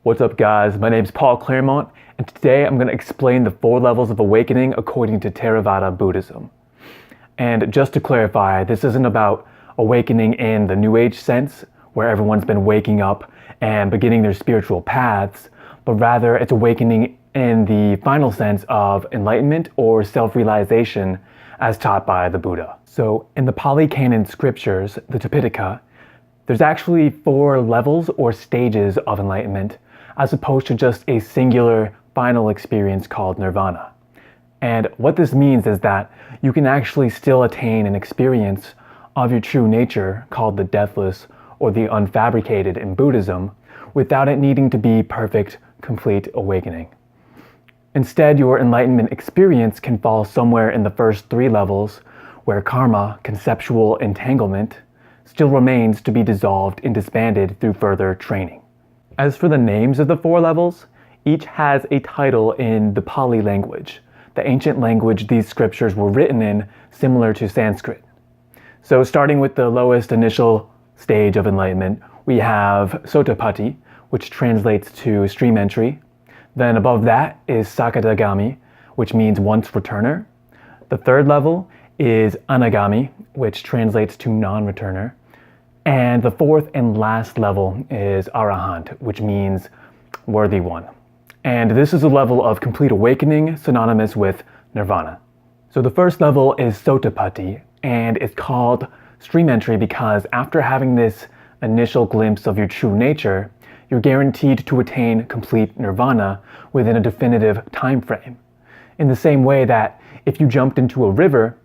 What's up guys, my name is Paul Claremont, and today I'm going to explain the 4 levels of awakening according to Theravada Buddhism. And just to clarify, this isn't about awakening in the New Age sense, where everyone's been waking up and beginning their spiritual paths, but rather it's awakening in the final sense of enlightenment or self-realization as taught by the Buddha. So in the Pali Canon scriptures, the Tipitaka, there's actually 4 levels or stages of enlightenment, as opposed to just a singular final experience called Nirvana. And what this means is that you can actually still attain an experience of your true nature called the deathless or the unfabricated in Buddhism without it needing to be perfect, complete awakening. Instead, your enlightenment experience can fall somewhere in the first 3 levels where karma, conceptual entanglement, still remains to be dissolved and disbanded through further training. As for the names of the 4 levels, each has a title in the Pali language, the ancient language these scriptures were written in, similar to Sanskrit. So starting with the lowest initial stage of enlightenment, we have Sotapaddi, which translates to stream entry. Then above that is Sakadagami, which means once returner. The 3rd level is Anagami, which translates to non-returner. And the 4th and last level is Arahant, which means worthy one. And this is a level of complete awakening synonymous with Nirvana. So the first level is Sotapaddi, and it's called stream entry because after having this initial glimpse of your true nature, you're guaranteed to attain complete Nirvana within a definitive time frame. In the same way that if you jumped into a river,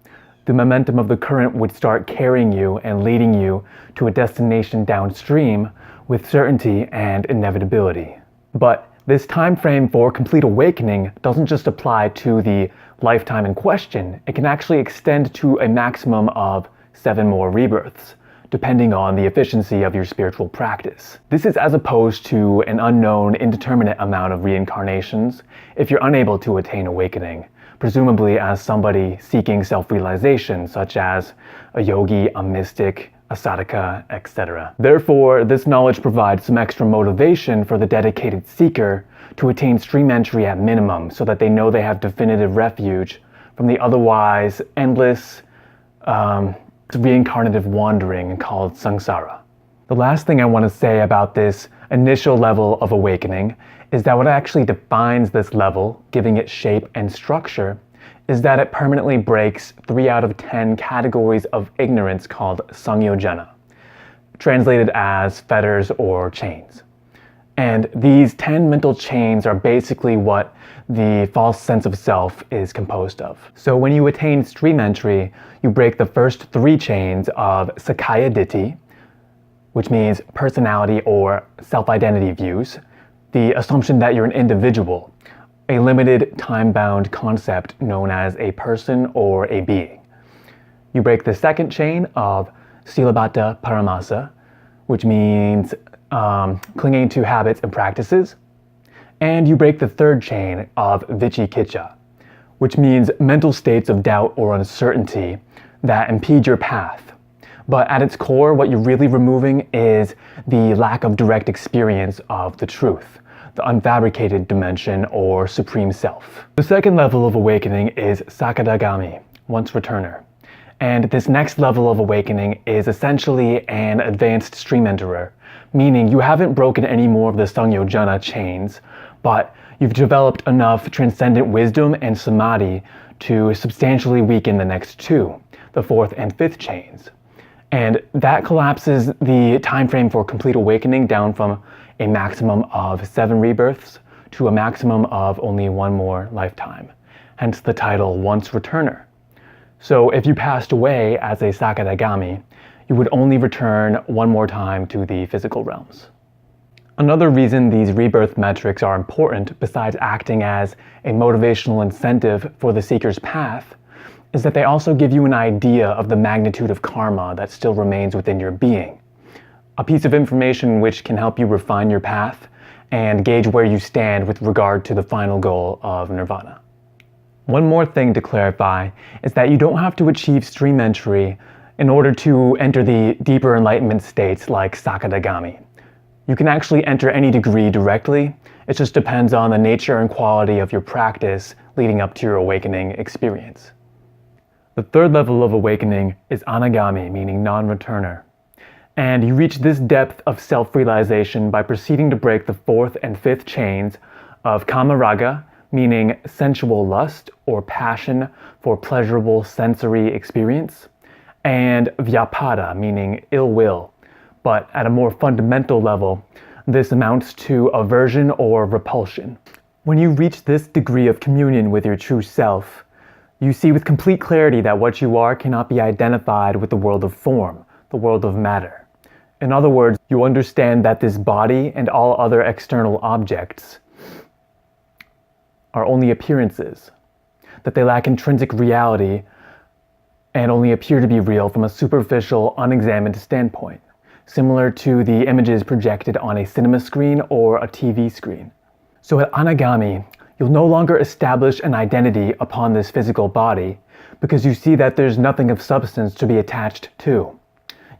the momentum of the current would start carrying you and leading you to a destination downstream with certainty and inevitability. But this time frame for complete awakening doesn't just apply to the lifetime in question. It can actually extend to a maximum of 7 more rebirths, depending on the efficiency of your spiritual practice. This is as opposed to an unknown, indeterminate amount of reincarnations if you're unable to attain awakening, presumably as somebody seeking self-realization, such as a yogi, a mystic, a sadhaka, etc. Therefore, this knowledge provides some extra motivation for the dedicated seeker to attain stream entry at minimum, so that they know they have definitive refuge from the otherwise endless reincarnative wandering called samsara. The last thing I want to say about this initial level of awakening is that what actually defines this level, giving it shape and structure, is that it permanently breaks 3 out of 10 categories of ignorance called samyojana, translated as fetters or chains. And these 10 mental chains are basically what the false sense of self is composed of. So when you attain stream entry, you break the first 3 chains of Sakkaya Ditthi, which means personality or self-identity views, the assumption that you're an individual, a limited time-bound concept known as a person or a being. You break the 2nd chain of Silabbata Paramasa, which means clinging to habits and practices. And you break the 3rd chain of Vicikiccha, which means mental states of doubt or uncertainty that impede your path. But at its core, what you're really removing is the lack of direct experience of the truth, the unfabricated dimension or supreme self. The 2nd level of awakening is Sakadagami, once returner. And this next level of awakening is essentially an advanced stream enterer, meaning you haven't broken any more of the samyojana chains, but you've developed enough transcendent wisdom and samadhi to substantially weaken the next 2, the 4th and 5th chains. And that collapses the time frame for complete awakening down from a maximum of 7 rebirths to a maximum of only 1 more lifetime, hence the title once returner. So if you passed away as a Sakadagami, you would only return 1 more time to the physical realms. Another reason these rebirth metrics are important, besides acting as a motivational incentive for the seeker's path, is that they also give you an idea of the magnitude of karma that still remains within your being. A piece of information which can help you refine your path and gauge where you stand with regard to the final goal of Nirvana. One more thing to clarify is that you don't have to achieve stream entry in order to enter the deeper enlightenment states like Sakadagami. You can actually enter any degree directly. It just depends on the nature and quality of your practice leading up to your awakening experience. The third level of awakening is anagami, meaning non-returner. And you reach this depth of self-realization by proceeding to break the fourth and fifth chains of kamaraga, meaning sensual lust or passion for pleasurable sensory experience, and vyapada, meaning ill will. But at a more fundamental level, this amounts to aversion or repulsion. When you reach this degree of communion with your true self, you see with complete clarity that what you are cannot be identified with the world of form, the world of matter. In other words, you understand that this body and all other external objects are only appearances, that they lack intrinsic reality and only appear to be real from a superficial, unexamined standpoint, similar to the images projected on a cinema screen or a TV screen. So at anagami, you'll no longer establish an identity upon this physical body because you see that there's nothing of substance to be attached to.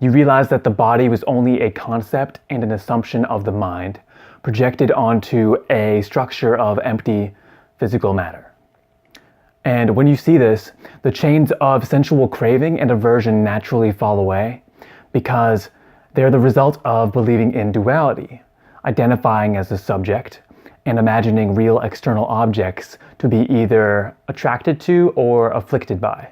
You realize that the body was only a concept and an assumption of the mind projected onto a structure of empty physical matter. And when you see this, the chains of sensual craving and aversion naturally fall away because they're the result of believing in duality, identifying as a subject, and imagining real external objects to be either attracted to or afflicted by.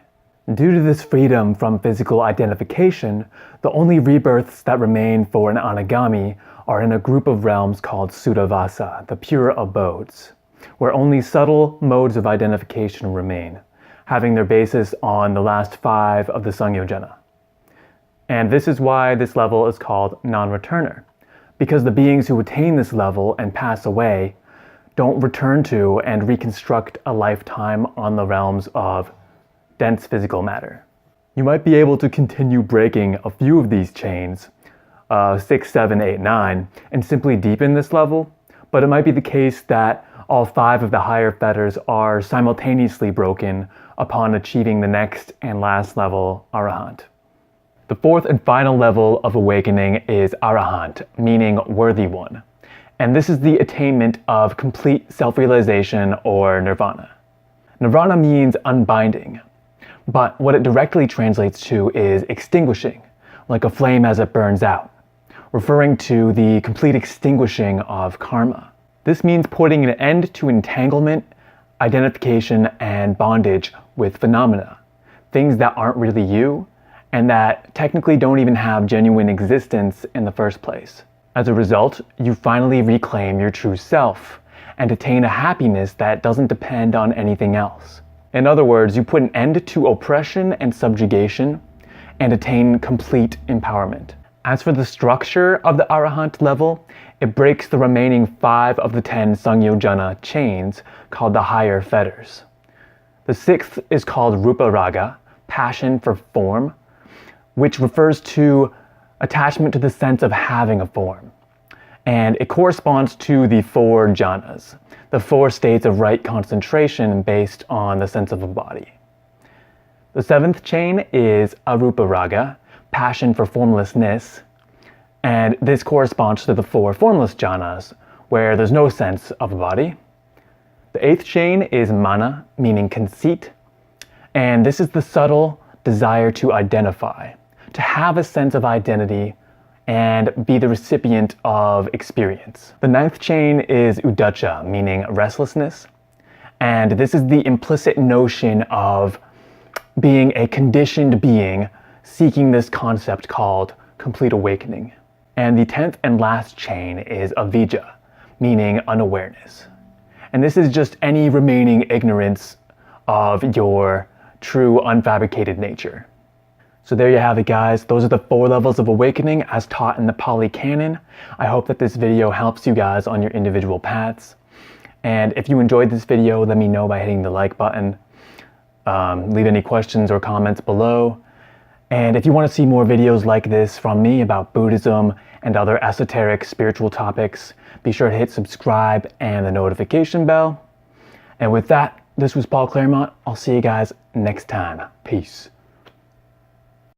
Due to this freedom from physical identification, the only rebirths that remain for an anagami are in a group of realms called Suddhavasa, the pure abodes, where only subtle modes of identification remain, having their basis on the last 5 of the samyojana. And this is why this level is called non-returner, because the beings who attain this level and pass away don't return to and reconstruct a lifetime on the realms of dense physical matter. You might be able to continue breaking a few of these chains, 6, 7, 8, 9, and simply deepen this level, but it might be the case that all 5 of the higher fetters are simultaneously broken upon achieving the next and last level, Arahant. The fourth and final level of awakening is Arahant, meaning worthy one. And this is the attainment of complete self-realization or Nirvana. Nirvana means unbinding, but what it directly translates to is extinguishing, like a flame as it burns out, referring to the complete extinguishing of karma. This means putting an end to entanglement, identification, and bondage with phenomena, things that aren't really you, and that technically don't even have genuine existence in the first place. As a result, you finally reclaim your true self and attain a happiness that doesn't depend on anything else. In other words, you put an end to oppression and subjugation and attain complete empowerment. As for the structure of the Arahant level, it breaks the remaining 5 of the 10 samyojana chains called the higher fetters. The 6th is called Rupa Raga, passion for form, which refers to attachment to the sense of having a form. And it corresponds to the 4 jhanas, the 4 states of right concentration based on the sense of a body. The 7th chain is Arupa Raga, passion for formlessness, and this corresponds to the 4 formless jhanas, where there's no sense of a body. The 8th chain is Mana, meaning conceit, and this is the subtle desire to identify, to have a sense of identity and be the recipient of experience. The 9th chain is Uddhacca, meaning restlessness, and this is the implicit notion of being a conditioned being seeking this concept called complete awakening. And the 10th and last chain is Avijja, meaning unawareness. And this is just any remaining ignorance of your true unfabricated nature. So there you have it, guys. Those are the 4 levels of awakening as taught in the Pali Canon. I hope that this video helps you guys on your individual paths. And if you enjoyed this video, let me know by hitting the like button. Leave any questions or comments below. And if you want to see more videos like this from me about Buddhism and other esoteric spiritual topics, be sure to hit subscribe and the notification bell. And with that, this was Paul Claremont. I'll see you guys next time. Peace.